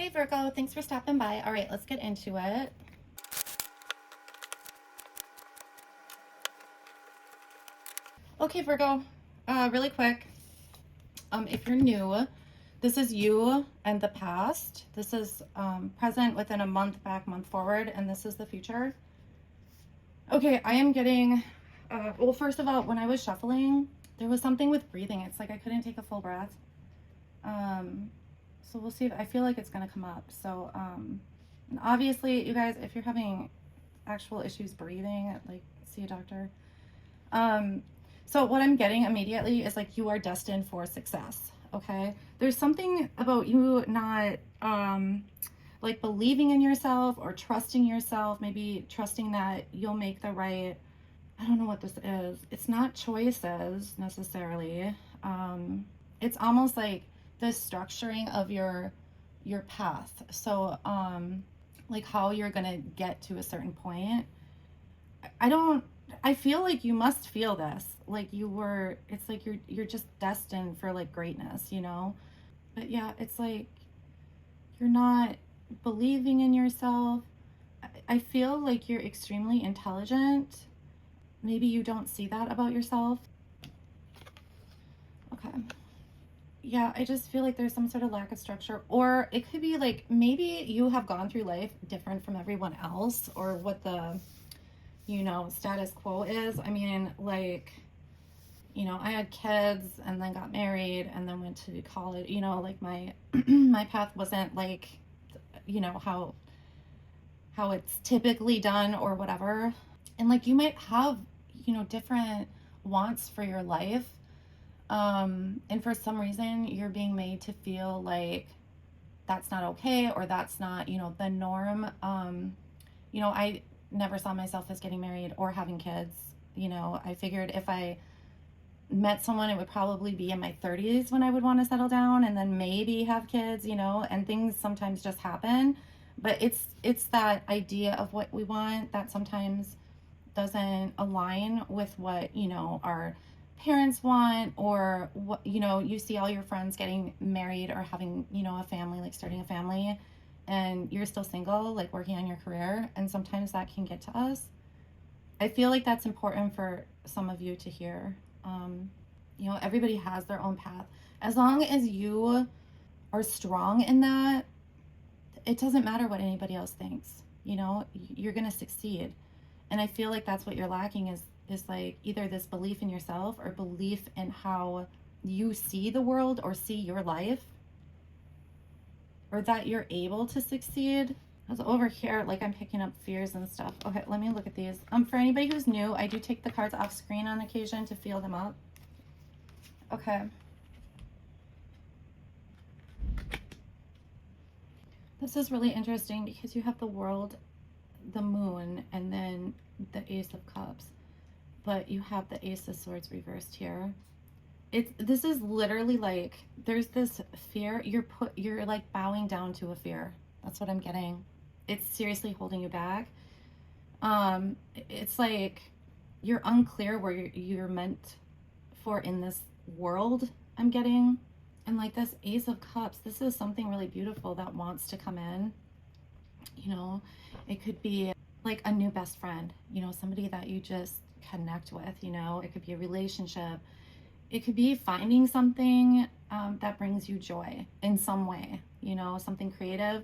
Hey Virgo, thanks for stopping by. All right, let's get into it. Okay, Virgo, really quick. If you're new, this is you and the past. This is present within a month back, month forward, and this is the future. Okay, I am getting, well, first of all, when I was shuffling, there was something with breathing. It's like I couldn't take a full breath. So we'll see if I feel like it's going to come up. So, and obviously, you guys, if you're having actual issues breathing, like see a doctor. So what I'm getting immediately is like you are destined for success. Okay, there's something about you not like believing in yourself or trusting yourself, maybe trusting that you'll make the right, I don't know what this is. It's not choices necessarily. It's almost like the structuring of your path. So like how you're gonna get to a certain point. I don't I feel like you must feel this. Like you were, it's like you're just destined for like greatness, you know? But yeah, it's like you're not believing in yourself. I feel like you're extremely intelligent. Maybe you don't see that about yourself. Okay. Yeah, I just feel like there's some sort of lack of structure. Or it could be like maybe you have gone through life different from everyone else, or what the status quo is. I mean, like, I had kids and then got married and then went to college. Like my my path wasn't like, how it's typically done or whatever. And like you might have, different wants for your life. And for some reason you're being made to feel like that's not okay, or that's not, the norm. I never saw myself as getting married or having kids. I figured if I met someone, it would probably be in my 30s when I would want to settle down and then maybe have kids, and things sometimes just happen. But it's that idea of what we want that sometimes doesn't align with what, our parents want, or what, you see all your friends getting married or having, a family, like starting a family, and you're still single, like working on your career, and sometimes that can get to us. I feel like that's important for some of you to hear. Everybody has their own path. As long as you are strong in that, it doesn't matter what anybody else thinks. You're going to succeed. And I feel like that's what you're lacking is like either this belief in yourself or belief in how you see the world or see your life, or that you're able to succeed. Because over here, like I'm picking up fears and stuff. Okay, let me look at these. For anybody who's new, I do take the cards off screen on occasion to feel them up. Okay. This is really interesting because you have the world, the moon, and then the Ace of Cups. But you have the Ace of Swords reversed here. This is literally like there's this fear. You're like bowing down to a fear. That's what I'm getting. It's seriously holding you back. It's like you're unclear where you're meant for in this world, I'm getting. And like this Ace of Cups, this is something really beautiful that wants to come in. It could be like a new best friend, somebody that you just connect with. It could be a relationship. It could be finding something that brings you joy in some way, something creative.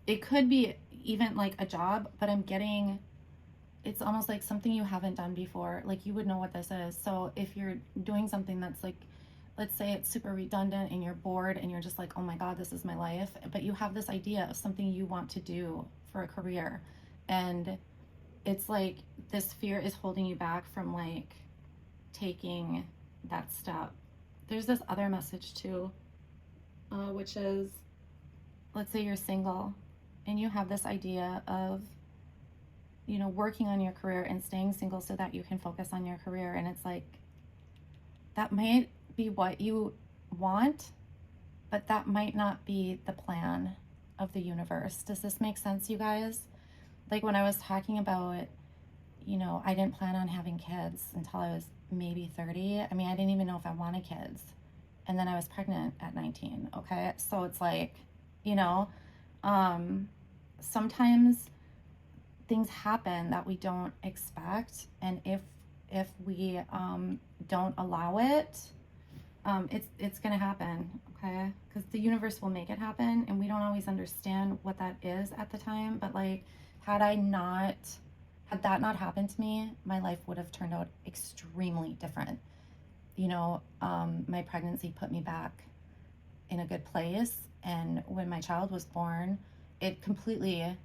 It could be even like a job, but I'm getting, it's almost like something you haven't done before. Like you would know what this is. So if you're doing something that's like, let's say it's super redundant and you're bored and you're just like, oh my God, this is my life. But you have this idea of something you want to do for a career. And it's like this fear is holding you back from like taking that step. There's this other message too, which is, let's say you're single and you have this idea of, working on your career and staying single so that you can focus on your career. And it's like, that might be what you want, but that might not be the plan of the universe. Does this make sense, you guys? Like when I was talking about, I didn't plan on having kids until I was maybe 30. I mean, I didn't even know if I wanted kids. And then I was pregnant at 19. Okay. So it's like, Sometimes things happen that we don't expect, and if we don't allow it, it's gonna happen, okay? Because the universe will make it happen, and we don't always understand what that is at the time. But like, had that not happened to me, my life would have turned out extremely different. My pregnancy put me back in a good place, and when my child was born, it completely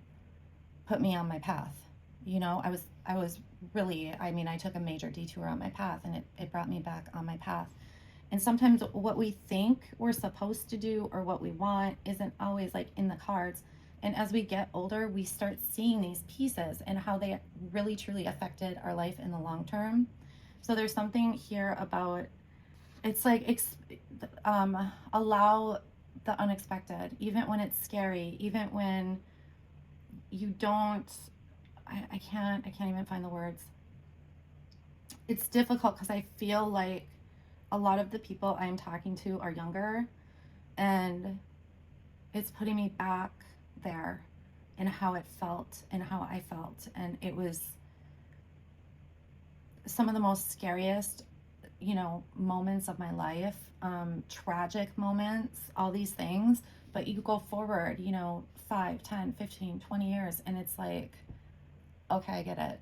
put me on my path. I was really, I took a major detour on my path, and it brought me back on my path. And sometimes what we think we're supposed to do or what we want isn't always like in the cards. And as we get older, we start seeing these pieces and how they really truly affected our life in the long term. So there's something here about, it's like, allow the unexpected, even when it's scary, even when you don't, I can't even find the words. It's difficult because I feel like a lot of the people I'm talking to are younger, and it's putting me back there and how it felt and how I felt. And it was some of the most scariest, moments of my life, tragic moments, all these things. But you go forward, 5, 10, 15, 20 years, and it's like, okay, I get it.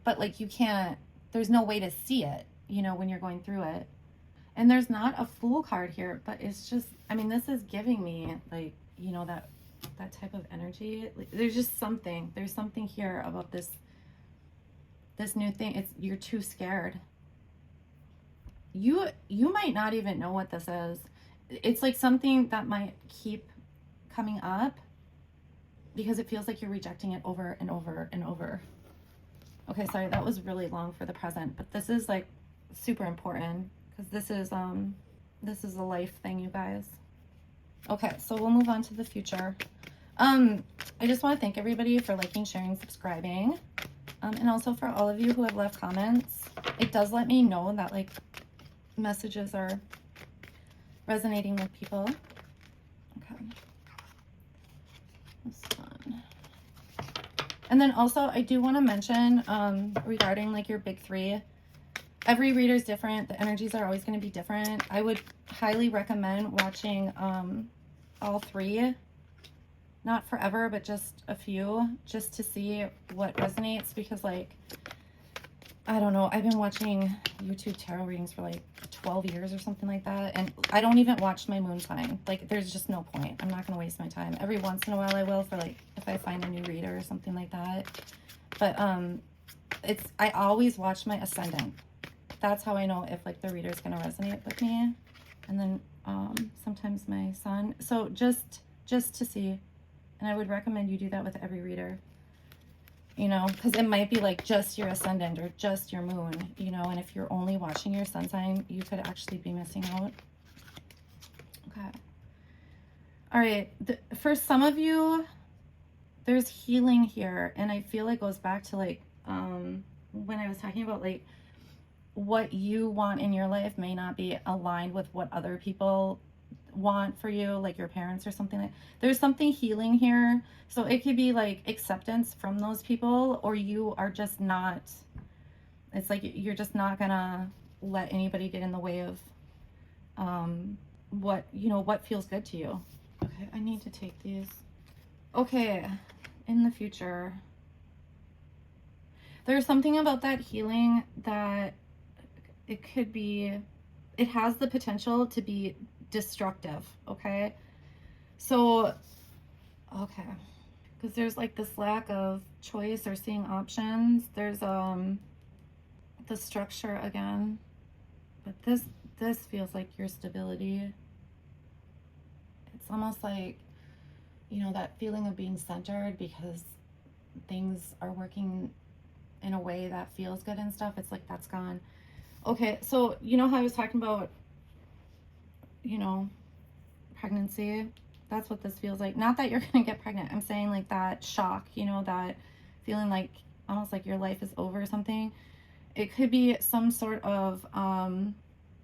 But like, you can't, there's no way to see it, when you're going through it. And there's not a Fool card here, but it's just, this is giving me like, that type of energy. Like, there's something here about this new thing. You're too scared. You might not even know what this is. It's like something that might keep coming up because it feels like you're rejecting it over and over and over. Okay, sorry, that was really long for the present, but this is like super important because this is a life thing, you guys. Okay, so we'll move on to the future. I just want to thank everybody for liking, sharing, subscribing, and also for all of you who have left comments. It does let me know that like messages are resonating with people. Okay, this one. And then also I do want to mention regarding like your big three, every reader is different. The energies are always going to be different. I would highly recommend watching all three, not forever, but just a few, just to see what resonates. Because like, I don't know, I've been watching YouTube tarot readings for like 12 years or something like that, and I don't even watch my moon sign. Like, there's just no point. I'm not going to waste my time. Every once in a while I will, for like if I find a new reader or something like that. But I always watch my ascendant. That's how I know if like the reader is going to resonate with me. And then sometimes my sun. So just to see. And I would recommend you do that with every reader. Because it might be like just your ascendant or just your moon, and if you're only watching your sun sign, you could actually be missing out. Okay. All right. For some of you, there's healing here, and I feel it goes back to like when I was talking about like what you want in your life may not be aligned with what other people want for you, like your parents or something. Like, there's something healing here. So it could be like acceptance from those people, or you are just not, it's like you're just not gonna let anybody get in the way of what feels good to you. Okay, I need to take these. Okay, in the future, there's something about that healing that it has the potential to be destructive. Okay, so because there's like this lack of choice or seeing options. There's the structure again, but this feels like your stability. It's almost like, that feeling of being centered because things are working in a way that feels good and stuff. It's like that's gone. Okay, so how I was talking about pregnancy, that's what this feels like. Not that you're gonna get pregnant, I'm saying like that shock, that feeling like almost like your life is over or something. It could be some sort of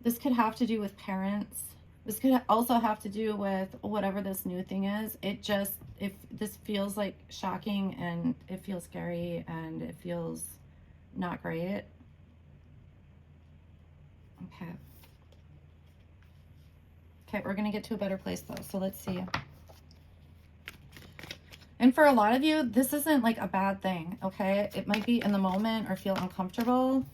this could have to do with parents. This could also have to do with whatever this new thing is. if this feels like shocking and it feels scary and it feels not great. Okay. Okay, we're going to get to a better place though. So let's see. And for a lot of you, this isn't like a bad thing, okay? It might be in the moment or feel uncomfortable.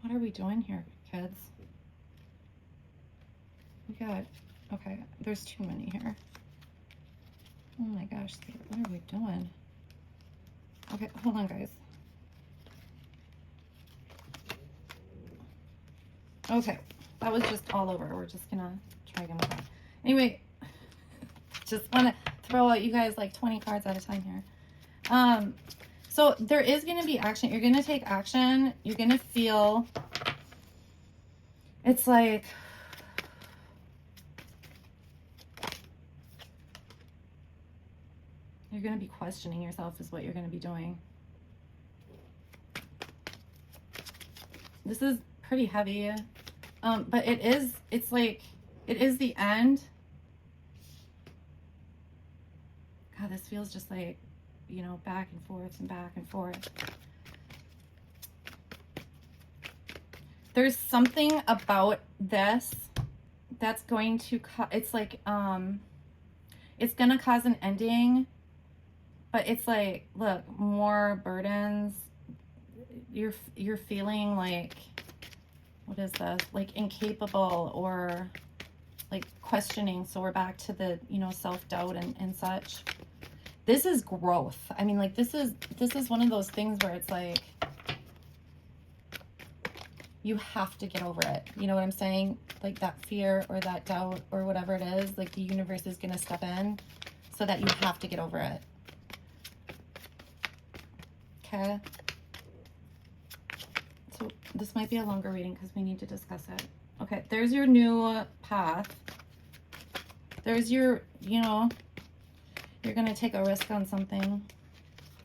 What are we doing here, kids? We got, okay, there's too many here. Oh my gosh, what are we doing? Okay, hold on, guys. Okay, that was just all over. We're just gonna try again with that. Anyway, just want to throw out you guys like 20 cards at a time here. So there is going to be action. You're going to take action. You're going to feel, it's like, you're going to be questioning yourself is what you're going to be doing. This is pretty heavy, but it's like, it is the end. God, this feels just like, you know, back and forth and back and forth. There's something about this that's going to, it's like, it's going to cause an ending, but it's like, look, more burdens. You're feeling like, what is this? Like incapable or like questioning. So we're back to the, you know, self-doubt and such. This is growth. I mean, like, this is one of those things where it's like, you have to get over it. You know what I'm saying? Like that fear or that doubt or whatever it is, like the universe is going to step in so that you have to get over it. Okay. So this might be a longer reading because we need to discuss it. Okay. There's your new path. There's your, you know, you're going to take a risk on something.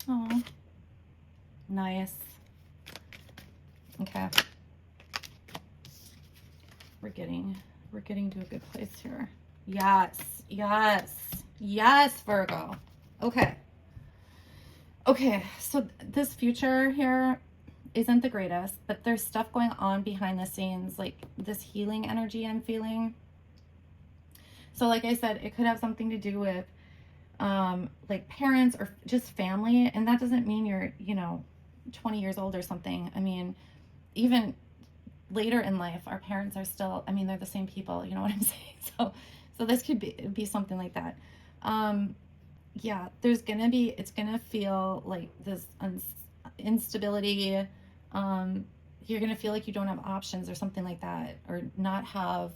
Oh, nice. Okay. We're getting to a good place here. Yes, yes, yes, Virgo. Okay. Okay, so this future here isn't the greatest, but there's stuff going on behind the scenes, like this healing energy I'm feeling. So like I said, it could have something to do with like parents or just family. And that doesn't mean you're, you know, 20 years old or something. I mean, even later in life, our parents are still, I mean, they're the same people, you know what I'm saying? So this could be something like that. Yeah, there's gonna be, it's gonna feel like this instability. You're gonna feel like you don't have options or something like that, or not have,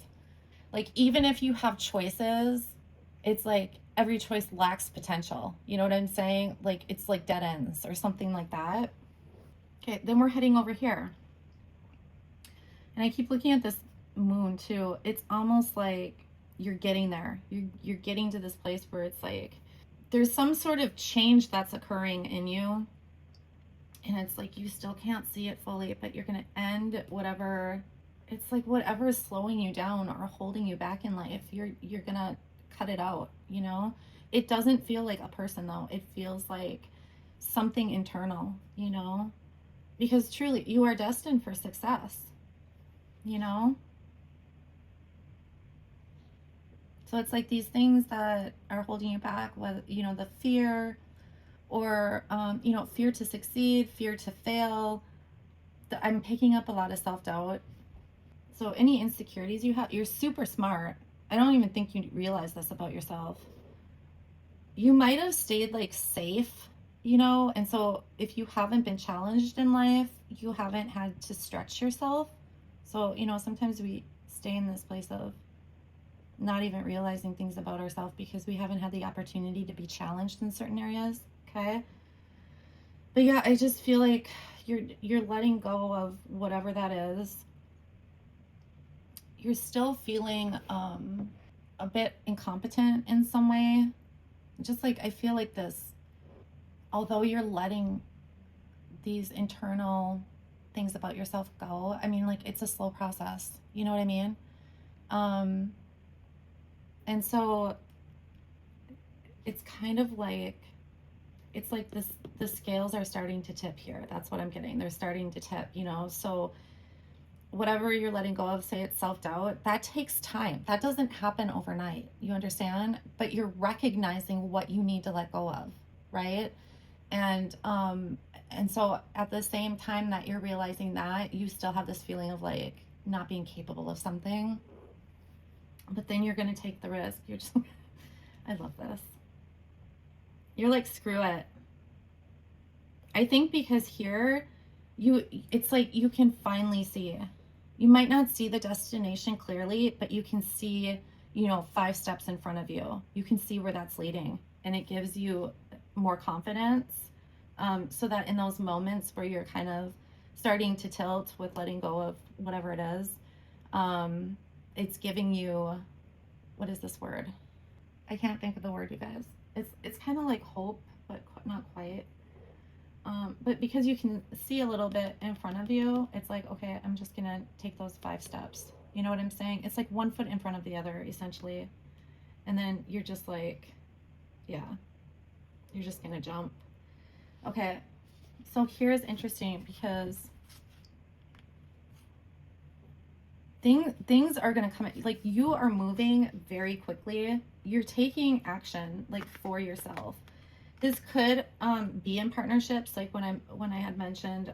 like, even if you have choices, it's like every choice lacks potential. You know what I'm saying? Like, it's like dead ends or something like that. Okay, then we're heading over here. And I keep looking at this moon too. It's almost like you're getting there. You're getting to this place where it's like there's some sort of change that's occurring in you. And it's like you still can't see it fully, but you're going to end whatever, it's like whatever is slowing you down or holding you back in life, you're going to cut it out, you know? It doesn't feel like a person though. It feels like something internal, you know? Because truly, you are destined for success, you know? So it's like these things that are holding you back, whether, you know, the fear or, you know, fear to succeed, fear to fail. I'm picking up a lot of self-doubt. So any insecurities you have, you're super smart. I don't even think you realize this about yourself. You might have stayed like safe, you know, and so if you haven't been challenged in life, you haven't had to stretch yourself. So, you know, sometimes we stay in this place of not even realizing things about ourselves because we haven't had the opportunity to be challenged in certain areas. Okay. But yeah, I just feel like you're letting go of whatever that is. You're still feeling a bit incompetent in some way. Just like I feel like this, although you're letting these internal things about yourself go. I mean, like, it's a slow process. You know what I mean? Um, and so it's kind of like, it's like this, the scales are starting to tip here. That's what I'm getting. They're starting to tip, you know? So whatever you're letting go of, say it's self-doubt, that takes time. That doesn't happen overnight. You understand? But you're recognizing what you need to let go of, right? And so at the same time that you're realizing that, you still have this feeling of like not being capable of something. But then you're going to take the risk. You're just, I love this. You're like, screw it. I think because here, it's like you can finally see. You might not see the destination clearly, but you can see, you know, 5 steps in front of you. You can see where that's leading, and it gives you more confidence. So that in those moments where you're kind of starting to tilt with letting go of whatever it is, it's giving you, what is this word? I can't think of the word, you guys. It's kind of like hope, but not quite. But because you can see a little bit in front of you, it's like, okay, I'm just gonna take those 5 steps. You know what I'm saying? It's like 1 foot in front of the other, essentially. And then you're just like, yeah, you're just gonna jump. Okay, so here's interesting, because things are gonna come, like, you are moving very quickly. You're taking action, like, for yourself. This could be in partnerships, like when I had mentioned,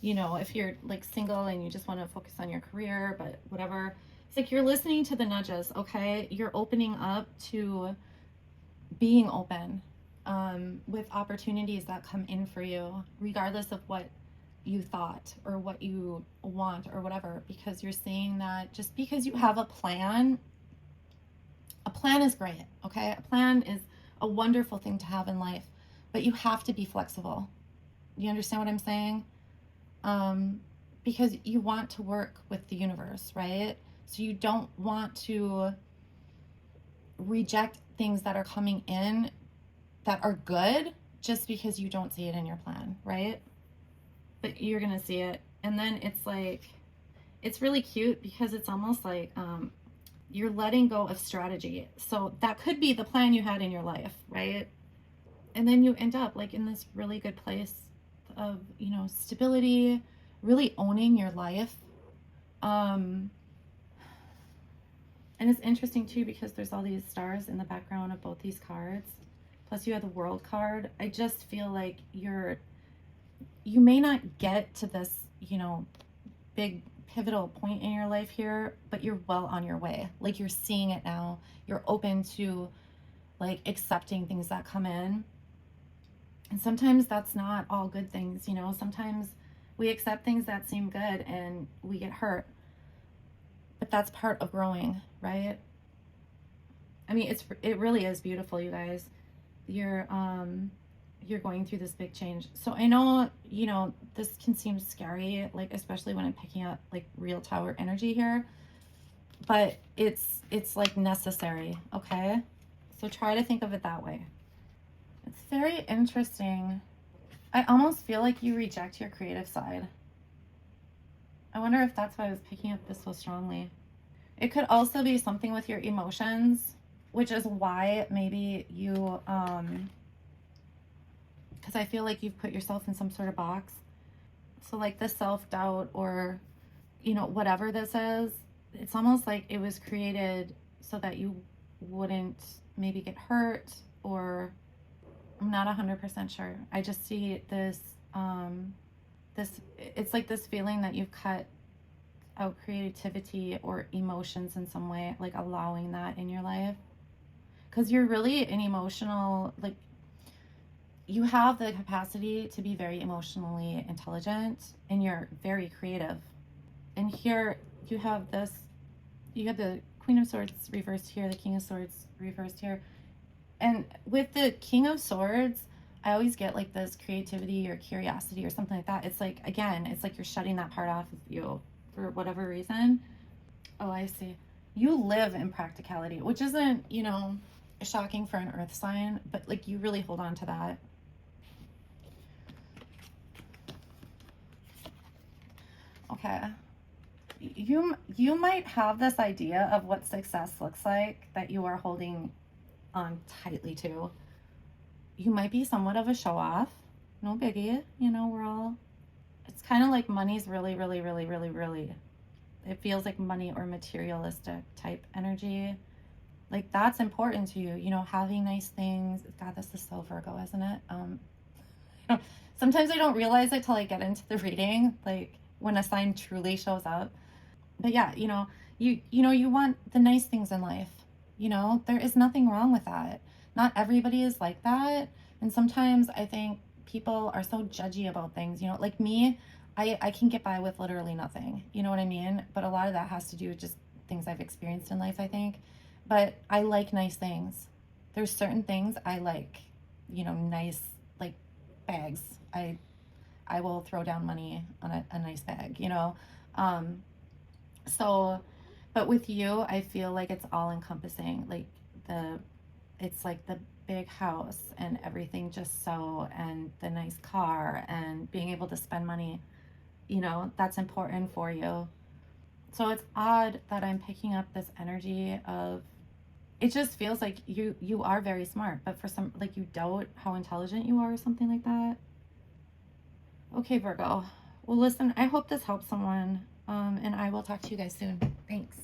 you know, if you're like single and you just want to focus on your career, but whatever. It's like you're listening to the nudges, okay? You're opening up to being open with opportunities that come in for you, regardless of what you thought or what you want or whatever, because you're seeing that just because you have a plan is great, okay? A plan is a wonderful thing to have in life, but you have to be flexible. You understand what I'm saying? Because you want to work with the universe, right? So you don't want to reject things that are coming in that are good just because you don't see it in your plan, right? But you're gonna see it. And then it's like, it's really cute because it's almost like you're letting go of strategy. So that could be the plan you had in your life, right? And then you end up like in this really good place of, you know, stability, really owning your life. And it's interesting too, because there's all these stars in the background of both these cards. Plus you have the World card. I just feel like you may not get to this, you know, big pivotal point in your life here, but you're well on your way. Like, you're seeing it now. You're open to like accepting things that come in. And sometimes that's not all good things, you know. Sometimes we accept things that seem good and we get hurt. But that's part of growing, right? I mean, it really is beautiful, you guys. You're going through this big change. So I know, you know, this can seem scary, like, especially when I'm picking up like real tower energy here, but it's like necessary, okay? So try to think of it that way. It's very interesting. I almost feel like you reject your creative side. I wonder if that's why I was picking up this so strongly. It could also be something with your emotions, which is why maybe you, because I feel like you've put yourself in some sort of box. So like the self-doubt, or, you know, whatever this is, it's almost like it was created so that you wouldn't maybe get hurt, or I'm not 100% sure. I just see this, it's like this feeling that you've cut out creativity or emotions in some way, like allowing that in your life. Because you're really an emotional, like, you have the capacity to be very emotionally intelligent, and you're very creative. And here you have this, you have the Queen of Swords reversed here, the King of Swords reversed here. And with the King of Swords, I always get like this creativity or curiosity or something like that. It's like, again, it's like you're shutting that part off of you for whatever reason. Oh, I see. You live in practicality, which isn't, you know, shocking for an earth sign, but like you really hold on to that. Okay. You might have this idea of what success looks like that you are holding on tightly to. You might be somewhat of a show off. No biggie. You know, we're all, it's kind of like money's really, really, really, really, really, it feels like money or materialistic type energy. Like that's important to you, you know, having nice things. God, this is so Virgo, isn't it? Sometimes I don't realize it till I get into the reading, like when a sign truly shows up. But yeah, you want the nice things in life. You know, there is nothing wrong with that. Not everybody is like that. And sometimes I think people are so judgy about things, you know, like me, I can get by with literally nothing. You know what I mean? But a lot of that has to do with just things I've experienced in life, I think. But I like nice things. There's certain things I like, you know, nice like bags. I will throw down money on a nice bag, you know. Um, so, but with you, I feel like it's all encompassing. Like the, it's like the big house and everything just so, and the nice car and being able to spend money, you know, that's important for you. So it's odd that I'm picking up this energy of, it just feels like you are very smart, but for some, like you doubt how intelligent you are or something like that. Okay, Virgo. Well, listen, I hope this helps someone. And I will talk to you guys soon. Thanks.